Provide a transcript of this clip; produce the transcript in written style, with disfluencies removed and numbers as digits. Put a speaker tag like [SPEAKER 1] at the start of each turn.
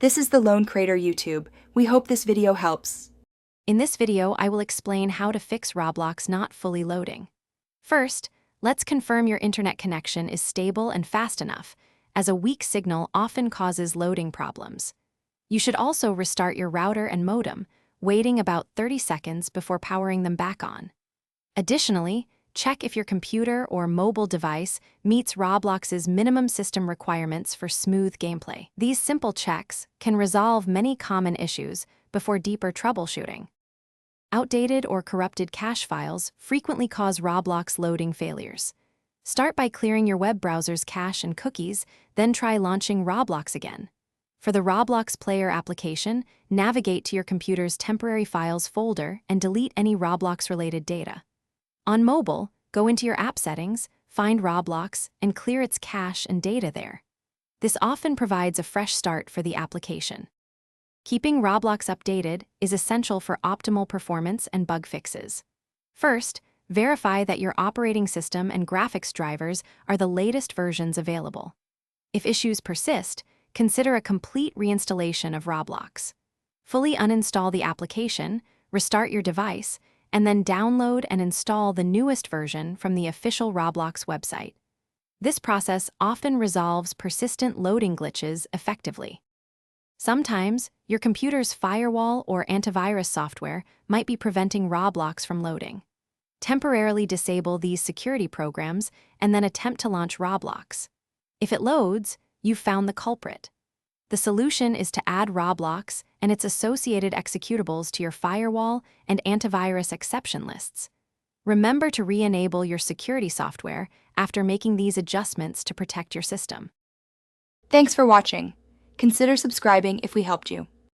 [SPEAKER 1] This is the Lone Crater YouTube. We hope this video helps.
[SPEAKER 2] In this video, I will explain how to fix Roblox not fully loading. First, let's confirm your internet connection is stable and fast enough, as a weak signal often causes loading problems. You should also restart your router and modem, waiting about 30 seconds before powering them back on. Additionally, check if your computer or mobile device meets Roblox's minimum system requirements for smooth gameplay. These simple checks can resolve many common issues before deeper troubleshooting. Outdated or corrupted cache files frequently cause Roblox loading failures. Start by clearing your web browser's cache and cookies, then try launching Roblox again. For the Roblox Player application, navigate to your computer's temporary files folder and delete any Roblox-related data. On mobile, go into your app settings, find Roblox, and clear its cache and data there. This often provides a fresh start for the application. Keeping Roblox updated is essential for optimal performance and bug fixes. First, verify that your operating system and graphics drivers are the latest versions available. If issues persist, consider a complete reinstallation of Roblox. Fully uninstall the application, restart your device, and then download and install the newest version from the official Roblox website. This process often resolves persistent loading glitches effectively. Sometimes, your computer's firewall or antivirus software might be preventing Roblox from loading. Temporarily disable these security programs and then attempt to launch Roblox. If it loads, you've found the culprit. The solution is to add Roblox and its associated executables to your firewall and antivirus exception lists. Remember to re-enable your security software after making these adjustments to protect your system.
[SPEAKER 1] Thanks for watching. Consider subscribing if we helped you.